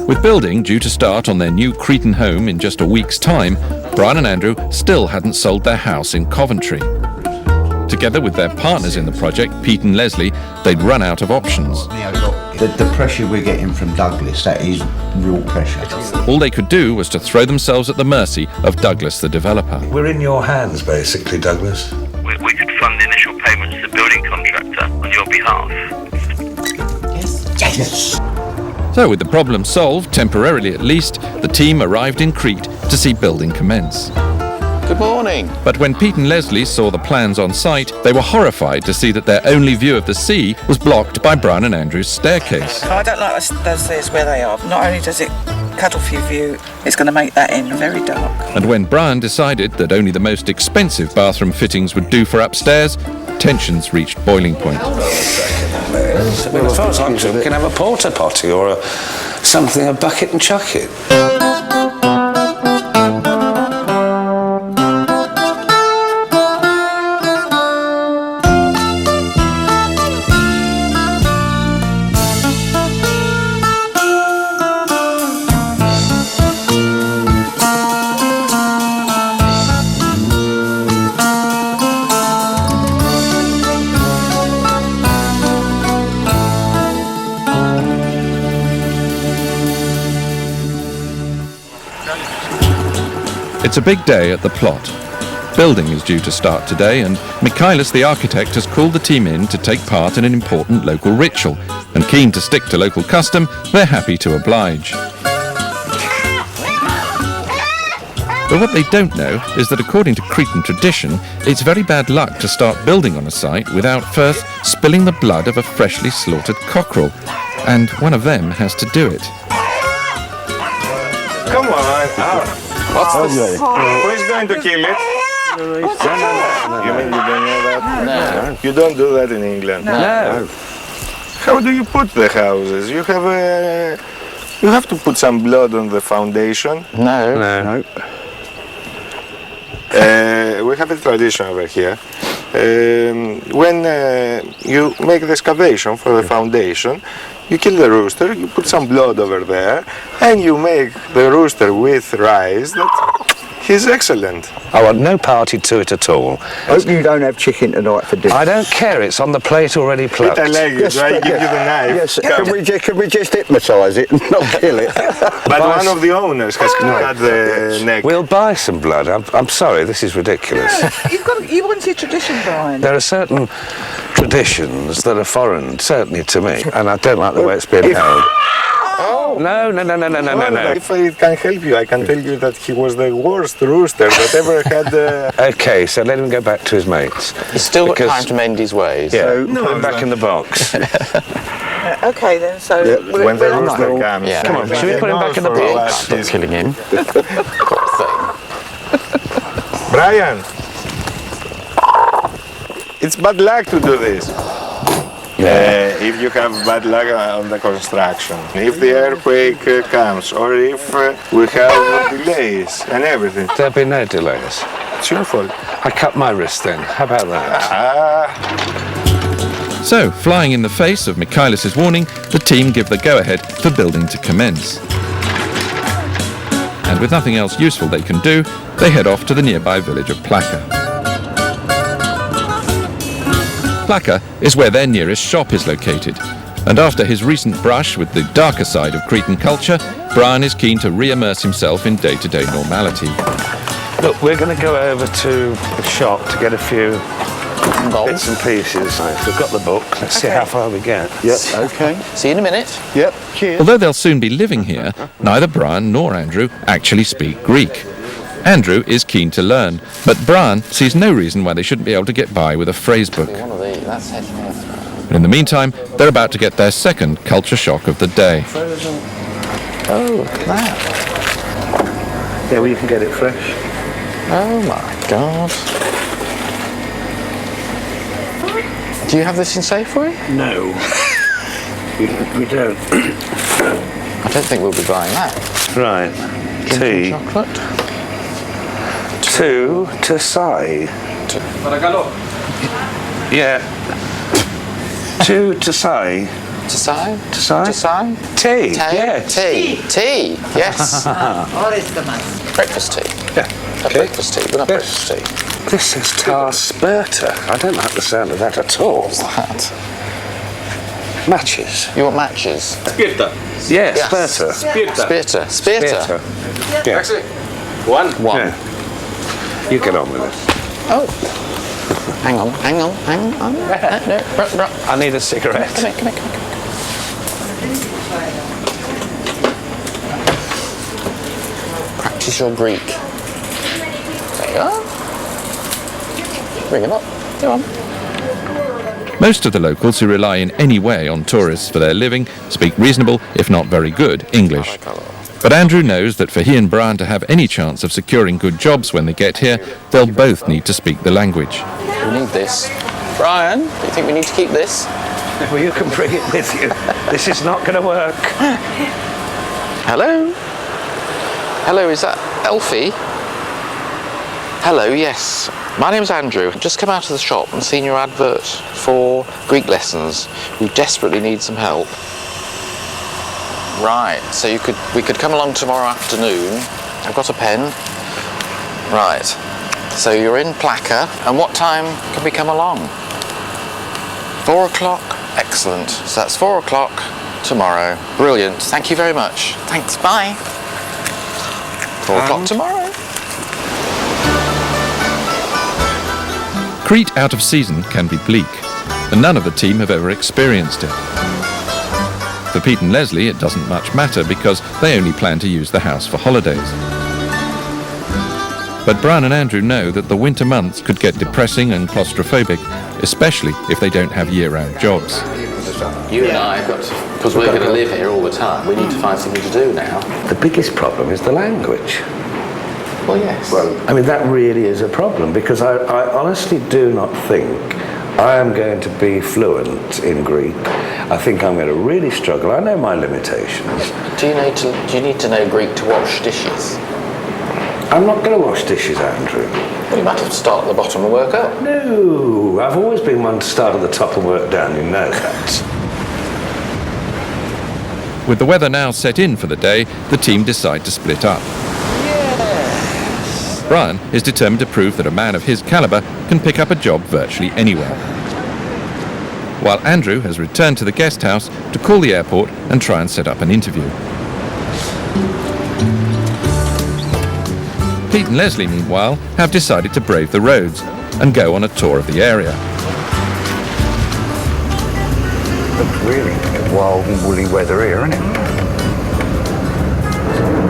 With building due to start on their new Cretan home in just a week's time, Brian and Andrew still hadn't sold their house in Coventry. Together with their partners in the project, Pete and Leslie, they'd run out of options. The pressure we're getting from Douglas, that is real pressure. All they could do was to throw themselves at the mercy of Douglas, the developer. We're in your hands, basically, Douglas. We could fund the initial payments to the building contractor on your behalf. Yes. So with the problem solved, temporarily at least, the team arrived in Crete to see building commence. Good morning. But when Pete and Leslie saw the plans on site, they were horrified to see that their only view of the sea was blocked by Brian and Andrew's staircase. I don't like those stairs where they are. Not only does it cut off your view, it's going to make that end very dark. And when Brian decided that only the most expensive bathroom fittings would do for upstairs, tensions reached boiling point. Well, as far as I'm concerned, we can have a porta potty or a bucket and chuck it. It's a big day at the plot. Building is due to start today, and Michaelis, the architect, has called the team in to take part in an important local ritual, and keen to stick to local custom, they're happy to oblige. But what they don't know is that according to Cretan tradition, it's very bad luck to start building on a site without first spilling the blood of a freshly slaughtered cockerel, and one of them has to do it. Come on, What's this? who is going to kill it? You mean you don't know that? No. You don't do that in England. No. How do you put the houses? You have to put some blood on the foundation. No. We have a tradition over here. When you make the excavation for the foundation, you kill the rooster, you put some blood over there, and you make the rooster with rice. He's excellent. I want no party to it at all. Hope you don't have chicken tonight for dinner. I don't care, it's on the plate already plucked. I like it, I give you the knife. Yes, can we just hypnotise it and not kill it? But one of the owners has cut the neck. We'll buy some blood. I'm sorry, this is ridiculous. You want your tradition, Brian. There are certain traditions that are foreign, certainly to me, and I don't like the way it's been held. No. If I can help you, I can tell you that he was the worst rooster that ever had. Okay, so let him go back to his mates. He's still got time to mend his ways. Yeah, So- put him back in the box. Okay then, so... When the rooster comes. Yeah. Come on, should we put him back in the box? Stop killing him. Poor thing. Brian, it's bad luck to do this. If you have bad luck on the construction, if the earthquake comes, or if we have delays and everything. There'll be no delays. It's your fault. I cut my wrist then. How about that? So, flying in the face of Michaelis' warning, the team give the go-ahead for building to commence. And with nothing else useful they can do, they head off to the nearby village of Plaka. Plaka is where their nearest shop is located, and after his recent brush with the darker side of Cretan culture, Brian is keen to re-immerse himself in day-to-day normality. Look, we're going to go over to the shop to get a few bits and pieces. We've got the book. Let's see how far we get. Yep, okay. See you in a minute. Yep, cheers. Although they'll soon be living here, neither Brian nor Andrew actually speak Greek. Andrew is keen to learn, but Brian sees no reason why they shouldn't be able to get by with a phrase book. One of these. That's it. In the meantime, they're about to get their second culture shock of the day. Oh, look at that. Yeah, well, you can get it fresh. Oh my God. Do you have this in Safeway? No. we don't. I don't think we'll be buying that. Right. Tea. Chocolate. 2 to say. Yeah. 2 to say. Tasai? Tasai? Tasai? Tea. Tea? Yes. Tea, yes. Breakfast tea. Yeah. Okay. Breakfast tea. We're not breakfast tea. This is tar sperta. I don't like the sound of that at all. What's that? Matches. You want matches? Yeah, Yes. sperta. Spirta. Spirta. Yeah. One. Yeah. You get on with it. Oh. Hang on. No. I need a cigarette. Come here. Practice your Greek. There you are. Bring him up. Go on. Most of the locals who rely in any way on tourists for their living speak reasonable, if not very good, English. But Andrew knows that for he and Brian to have any chance of securing good jobs when they get here, they'll both need to speak the language. We need this. Brian, do you think we need to keep this? Well, you can bring it with you. This is not going to work. Hello? Hello, is that Elfie? Hello, yes. My name's Andrew. I've just come out of the shop and seen your advert for Greek lessons. We desperately need some help. Right, so we could come along tomorrow afternoon. I've got a pen. Right, so you're in Plaka, and what time can we come along? 4 o'clock? Excellent. So that's 4 o'clock tomorrow. Brilliant. Thank you very much. Thanks, bye. 4 o'clock tomorrow. Crete out of season can be bleak, and none of the team have ever experienced it. For Pete and Leslie, it doesn't much matter because they only plan to use the house for holidays. But Brian and Andrew know that the winter months could get depressing and claustrophobic, especially if they don't have year-round jobs. You and I have got to, because we're going to live here all the time, we need to find something to do now. The biggest problem is the language. Well, yes. I mean, that really is a problem because I honestly do not think I am going to be fluent in Greek. I think I'm going to really struggle. I know my limitations. Do you need to know Greek to wash dishes? I'm not going to wash dishes, Andrew. Well, you might have to start at the bottom and work up. No, I've always been one to start at the top and work down, you know that. With the weather now set in for the day, the team decide to split up. Brian is determined to prove that a man of his calibre can pick up a job virtually anywhere. While Andrew has returned to the guest house to call the airport and try and set up an interview. Pete and Leslie, meanwhile, have decided to brave the roads and go on a tour of the area. Looks really wild and woolly weather here, isn't it?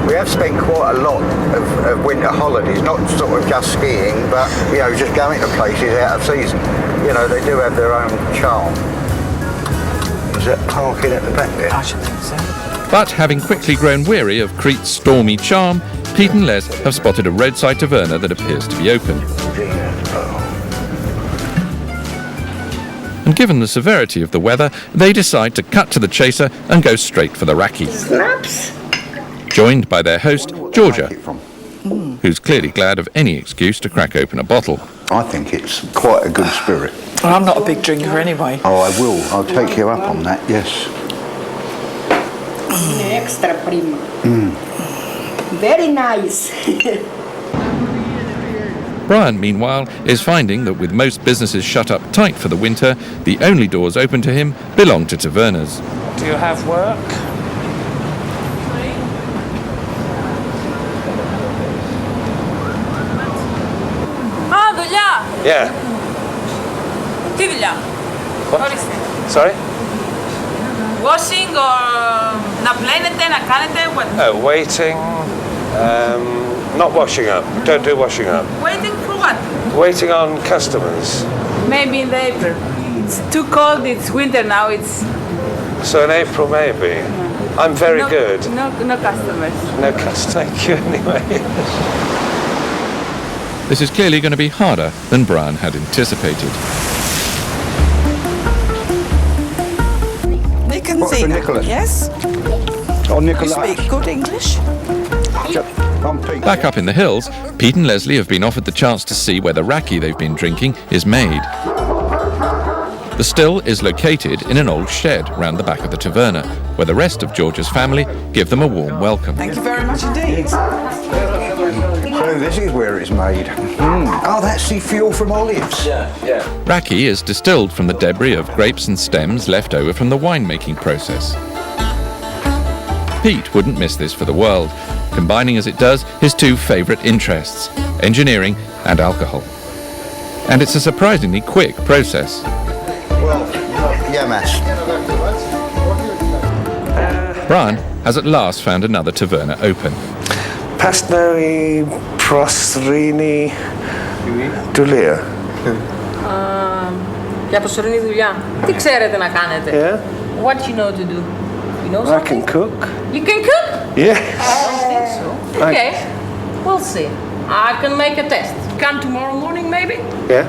We have spent quite a lot of winter holidays, not sort of just skiing, but, you know, just going to places out of season. You know, they do have their own charm. Is that parking at the back there? I should think so. But having quickly grown weary of Crete's stormy charm, Pete and Les have spotted a roadside taverna that appears to be open. And given the severity of the weather, they decide to cut to the chaser and go straight for the Raki. Snaps. Joined by their host, Georgia, who's clearly glad of any excuse to crack open a bottle. I think it's quite a good spirit. Well, I'm not a big drinker anyway. Oh, I will. I'll take you up on that, yes. Extra prima. Very nice. Brian, meanwhile, is finding that with most businesses shut up tight for the winter, the only doors open to him belong to tavernas. Do you have work? Yeah. Τι δουλειά? Ορίστε. Sorry? Washing or να πλένετε, να κάνετε, what? Waiting. Not washing up. Don't do washing up. Waiting for what? Waiting on customers. Maybe in the April. It's too cold, it's winter now, it's... So in April maybe. I'm very good. No customers. No customers. Thank you anyway. This is clearly going to be harder than Brian had anticipated. Nick and What's for Zena, Nicholas? yes? Oh, You Nicholas. speak good English? I'm Pete. Back up in the hills, Pete and Leslie have been offered the chance to see where the Raki they've been drinking is made. The still is located in an old shed round the back of the taverna, where the rest of George's family give them a warm welcome. Thank you very much indeed. So this is where it's made. Oh, that's the fuel from olives. Raki is distilled from the debris of grapes and stems left over from the winemaking process. Pete wouldn't miss this for the world, combining as it does his two favourite interests, engineering and alcohol. And it's a surprisingly quick process. Well, yeah, mass. Brian has at last found another taverna open. Pastneri Prostrini Dulia. Για προσωρινή δουλειά. Τι ξέρετε να κάνετε? Yeah, What you know to do? You know I something? can cook. You can cook? Yes. I don't think so. Okay, we'll see. I can make a test. Come tomorrow morning maybe? Yeah.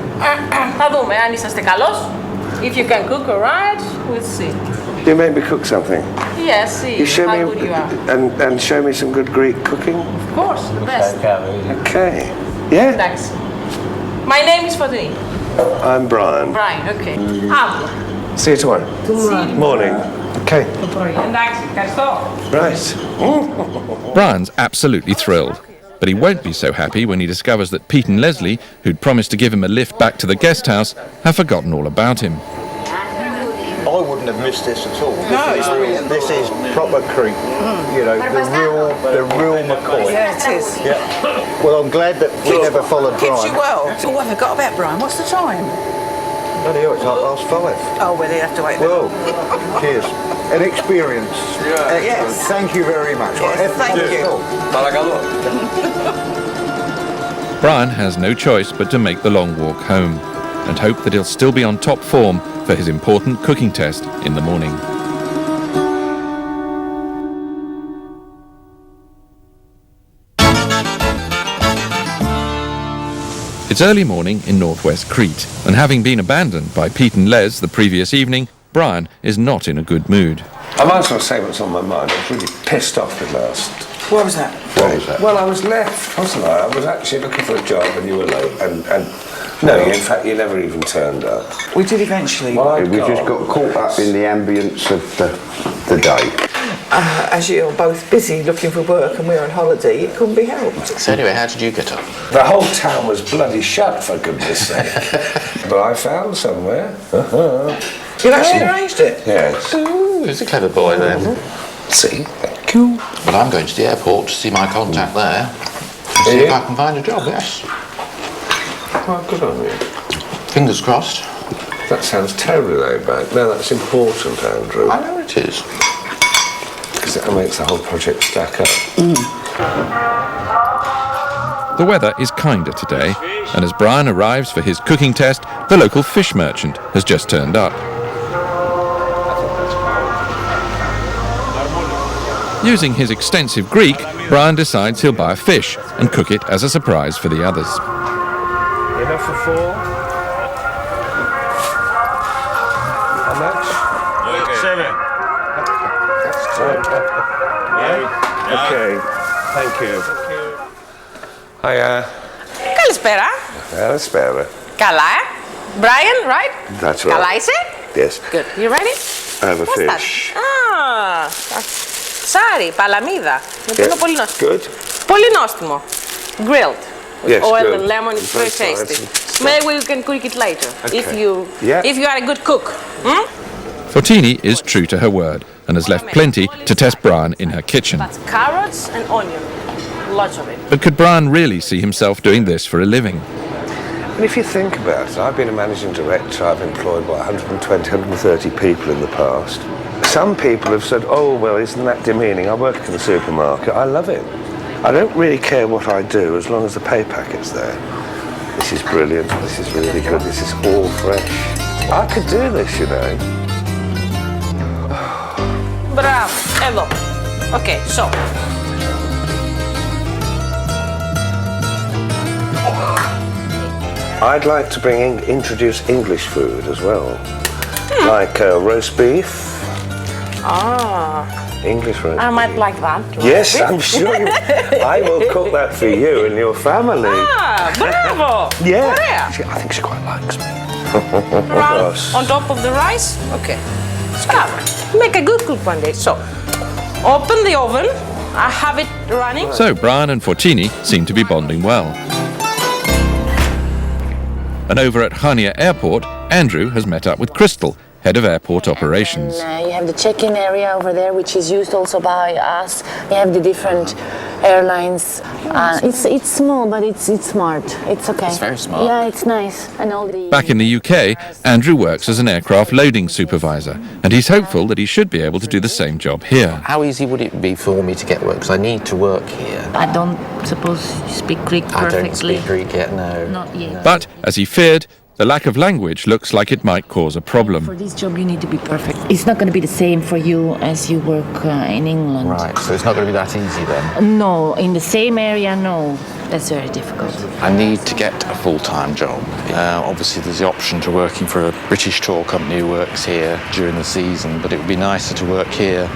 Θα δούμε αν είσαστε καλός. If you can cook alright, we'll see. You make me cook something. Yes, see You show how me good you are. and show me some good Greek cooking. Of course, the best. Okay. Yeah. Εντάξει. My name is Fotini. I'm Brian. Brian, okay. Αύριο. See you tomorrow. Morning. Okay. Το πρωί. Εντάξει, ευχαριστώ. Right. Brian's absolutely thrilled, but he won't be so happy when he discovers that Pete and Leslie, who'd promised to give him a lift back to the guest house, have forgotten all about him. I wouldn't have missed this at all. This is proper Crete. You know, the real McCoy. Yeah, it is. Yeah. Well, I'm glad that we never followed Keeps you Brian. well. Oh, I forgot about Brian. What's the time? Bloody hell, it's 5:30. Oh, well, you have to wait. Well, cheers. An experience. Excellent. Yes. Thank you very much. Yes, thank you. Brian has no choice but to make the long walk home and hope that he'll still be on top form for his important cooking test in the morning. It's early morning in northwest Crete, and having been abandoned by Pete and Les the previous evening, Brian is not in a good mood. I might as well say what's on my mind. I was really pissed off with last. What was that? What was that? Well, I was left, wasn't I? I was actually looking for a job and you were late. And no, in fact, you never even turned up. We did eventually. Well, We just got caught up in the ambience of the day. As you're both busy looking for work and we're on holiday, it couldn't be helped. So anyway, how did you get up? The whole town was bloody shut, for goodness sake. But I found somewhere. You actually arranged it? Yes. Ooh, he's a clever boy then. See, thank you. Well, I'm going to the airport to see my contact there. See if I can find a job, yes. Oh, good on you. Fingers crossed. That sounds terribly laid back. No, that's important, Andrew. I know it is. Because it makes the whole project stack up. The weather is kinder today, and as Brian arrives for his cooking test, the local fish merchant has just turned up. Using his extensive Greek, Brian decides he'll buy a fish and cook it as a surprise for the others. Enough for 4? How much? 7. Okay, thank you. Hiya. Καλησπέρα. Καλησπέρα. Καλά, Brian, right? That's right. Καλά είσαι? Yes. Good. You ready? I have a What's that? fish. Ψάρι, παλαμίδα. Είναι πολύ νόστιμο. Good. Πολύ νόστιμο. Grilled. With Yes, oil good. and lemon, it's very Very tasty. nice. Maybe we can cook it later. If Okay. you Yeah. if you are a good cook. Hmm? Fortini is true to her word and has left plenty to test Brian in her kitchen. That's carrots and onion. Lots of it. But could Brian really see himself doing this for a living? And if you think about it, I've been a managing director. I've employed, 120, 130 people in the past. Some people have said, oh, well, isn't that demeaning? I work in the supermarket. I love it. I don't really care what I do as long as the pay packet's there. This is brilliant. This is really good. This is all fresh. I could do this, you know. Μπράβο. Εδώ. Okay, so. I'd like to introduce English food as well. Like roast beef. English roast I might beef. like that. Yes, I'm sure. I will cook that for you and your family. Μπράβο. Yeah. Ωραία. I think she quite likes me. Around on top of the rice. Okay. So, make a good cook one day. So, open the oven. I have it running. So Brian and Fortini seem to be bonding well. And over at Hania Airport, Andrew has met up with Crystal, head of airport operations. You have the check-in area over there, which is used also by us. You have the different airlines. It's small, but it's smart. It's okay. It's very smart. Yeah, it's nice. And all the Back in the UK, Andrew works as an aircraft loading supervisor, and he's hopeful that he should be able to do the same job here. How easy would it be for me to get work? Because I need to work here. I don't suppose you speak Greek perfectly. I don't speak Greek yet, no. Not yet. But, as he feared, the lack of language looks like it might cause a problem. For this job, you need to be perfect. It's not going to be the same for you as you work in England. Right, so it's not going to be that easy then? No, in the same area, no. That's very difficult. I need to get a full-time job. Obviously, there's the option to working for a British tour company who works here during the season, but it would be nicer to work here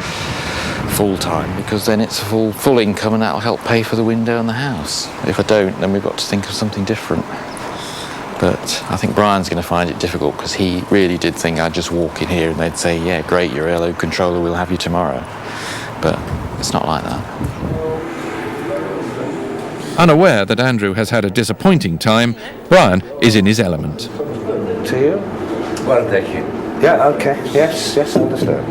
full-time because then it's a full income and that'll help pay for the window and the house. If I don't, then we've got to think of something different. But I think Brian's going to find it difficult because he really did think I'd just walk in here and they'd say, yeah, great, you're airload controller, we'll have you tomorrow. But it's not like that. Unaware that Andrew has had a disappointing time, Brian is in his element. To you? Well, thank you. Yeah, okay. Yes, I understand.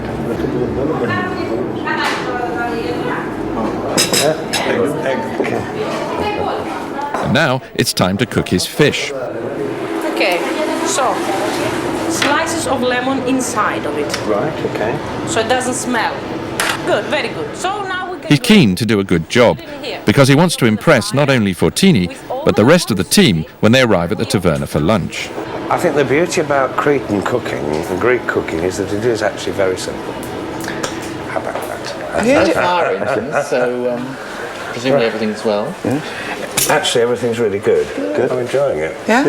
And now it's time to cook his fish. Okay. So, slices of lemon inside of it. Right, okay. So it doesn't smell. Good, very good. So now we can... He's keen to do a good job because he wants to impress not only Fortini, but the rest of the team when they arrive at the taverna for lunch. I think the beauty about Cretan cooking and Greek cooking is that it is actually very simple. How about that? That's our engine, so presumably everything's well. Yeah. Actually, everything's really good. Good. I'm enjoying it. Yeah?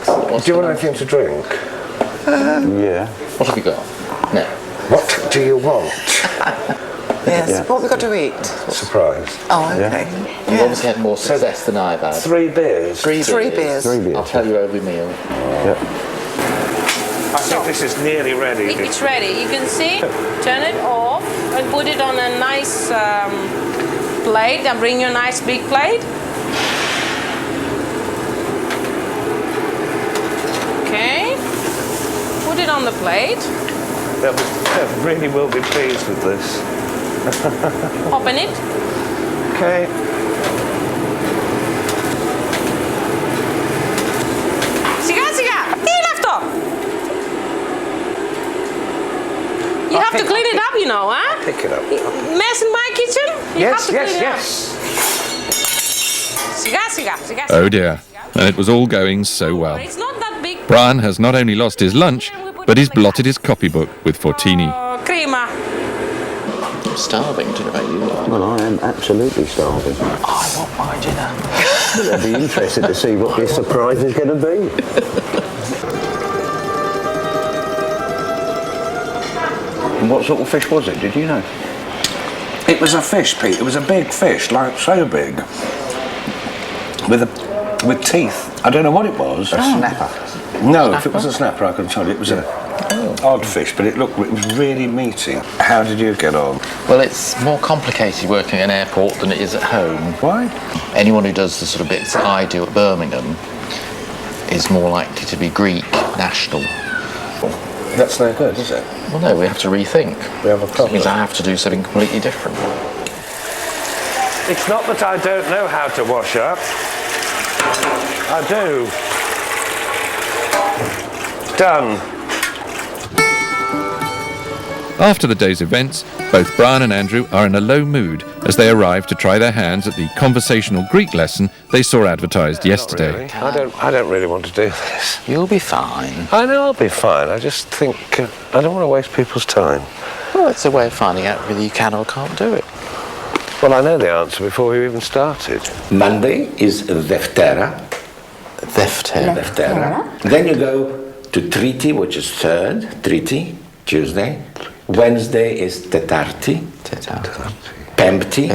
Do you want anything to drink? Yeah. What have you got? No. What do you want? Yes. Yeah. What have we got to eat? Surprise. Oh, okay. You've obviously had more success than I've had. 3 beers. Three beers. 3 beers. I'll tell you over the meal. Yeah. I think this is nearly ready. It's ready. You can see. Turn it off and put it on a nice plate. And bring you a nice big plate. Okay. Put it on the plate. I really will be pleased with this. Open it. Okay. Σιγά. Τι είναι αυτό? You have to clean it up, you know, huh? Pick it up. Mess in my kitchen? You have to clean it up. Σιγά. Oh dear, and it was all going so well. It's not that big. Brian has not only lost his lunch, but he's blotted his copybook with Fortini. Crema. I'm starving, don't know about you. Well, I am absolutely starving. I want my dinner. I'd be interested to see what this surprise is going to be. And what sort of fish was it? Did you know? It was a fish, Pete. It was a big fish, like so big, with teeth. I don't know what it was. A snapper. No, if it was a snapper, I could tell you. It was an odd fish, but it was really meaty. How did you get on? Well, it's more complicated working at an airport than it is at home. Why? Anyone who does the sort of bits that I do at Birmingham is more likely to be Greek national. That's no good, is it? Well, no, we have to rethink. We have a It problem. means I have to do something completely different. It's not that I don't know how to wash up. I do. Done. After the day's events, both Brian and Andrew are in a low mood as they arrive to try their hands at the conversational Greek lesson they saw advertised yesterday. Really. I don't really want to do this. You'll be fine. I know I'll be fine. I just think I don't want to waste people's time. Well, it's a way of finding out whether you can or can't do it. Well, I know the answer before we even started. Monday is Deftera. Deftera. Then you go to Triti, which is third. Triti, Tuesday. Wednesday is Tetarti. Pempti.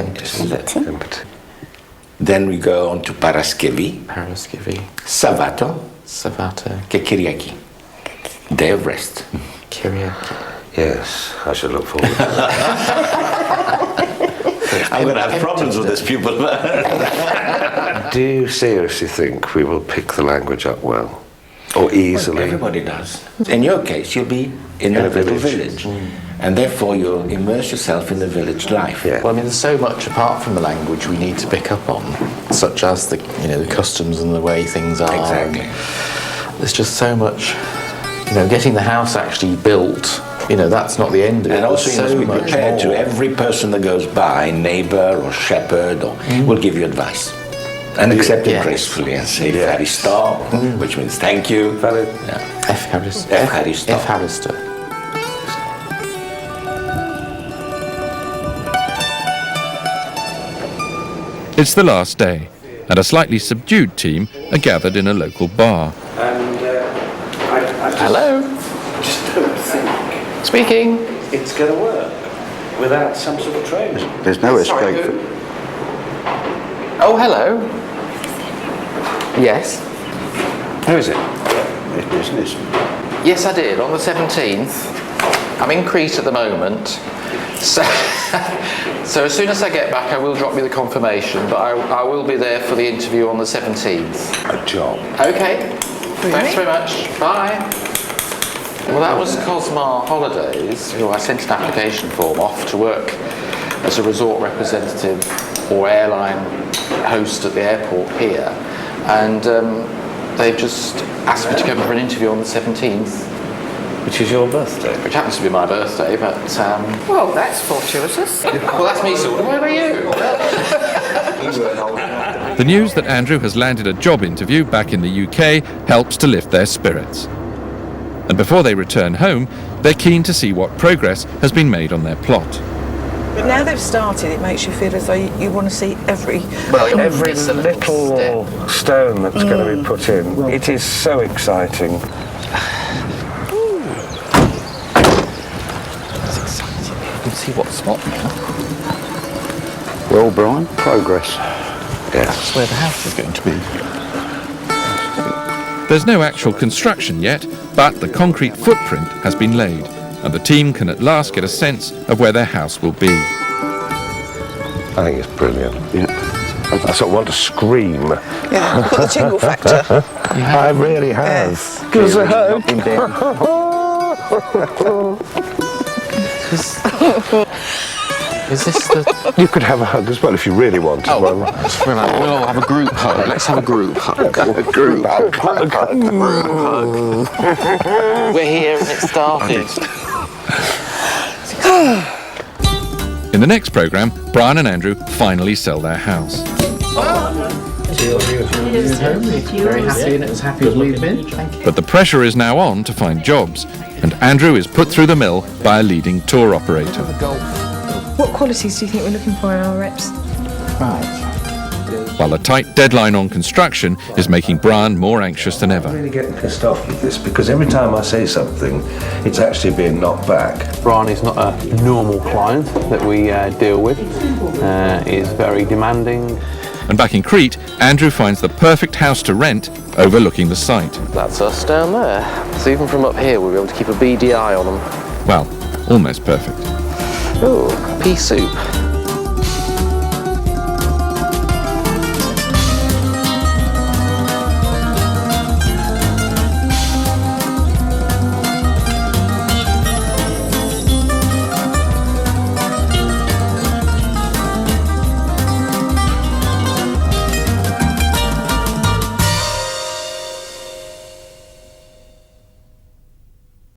Then we go on to Paraskivi. Paraskivi. Savato. Savato. Και Κυριακή. day of rest. Karaoke. Yes, I should look forward to that. I'm going to have problems with this pupil. Do you seriously think we will pick the language up well? Or easily? Well, everybody does. In your case, you'll be in a little village. And therefore you'll immerse yourself in the village life. Yeah. Well, I mean, there's so much apart from the language we need to pick up on, such as the the customs and the way things are. Exactly. There's just so much, getting the house actually built. That's not the end of it. And also you must be prepared to every person that goes by, neighbour or shepherd, will give you advice. And accept it gracefully and say Ευχαριστώ, which means thank you. Ευχαριστώ. Ευχαριστώ. It's the last day, and a slightly subdued team are gathered in a local bar. And Hello. just don't think Speaking. it's going to work without some sort of training. There's no escape. Oh, hello. Yes. Who is it? It's business. Yes, I did, on the 17th. I'm in Crete at the moment. So, so as soon as I get back, I will drop you the confirmation, but I will be there for the interview on the 17th. A job. Okay. Thanks very much. Bye. Well, that was Cosmar Holidays, who I sent an application form off to work as a resort representative or airline host at the airport here. And they've just asked me to come for an interview on the 17th. Which is your birthday? Which happens to be my birthday, but... Well, that's fortuitous. well, that's me sorted. Where are you? The news that Andrew has landed a job interview back in the UK helps to lift their spirits. And before they return home, they're keen to see what progress has been made on their plot. But now they've started, it makes you feel as though you want to see every little stone that's going to be put in. It is so exciting. You can see what's what now. Well, Brian, progress. Yes. That's where the house is going to be. There's no actual construction yet, but the concrete footprint has been laid, and the team can at last get a sense of where their house will be. I think it's brilliant. Yeah. I sort of want to scream. Yeah, put the tingle factor. I really have. Because I hope. Is this the... You could have a hug as well if you really wanted one. We'll all have a group hug. Let's have a group hug. A group hug. We're here and it started. In the next programme, Brian and Andrew finally sell their house. Very happy and as happy as we've been. Thank you. But the pressure is now on to find jobs, and Andrew is put through the mill by a leading tour operator. What qualities do you think we're looking for in our reps? Right. While a tight deadline on construction is making Brian more anxious than ever. I'm really getting pissed off with this because every time I say something, it's actually being knocked back. Brian is not a normal client that we deal with. Is very demanding. And back in Crete, Andrew finds the perfect house to rent overlooking the site. That's us down there. So even from up here, we'll be able to keep a beady eye on them. Well, almost perfect. Ooh, pea soup.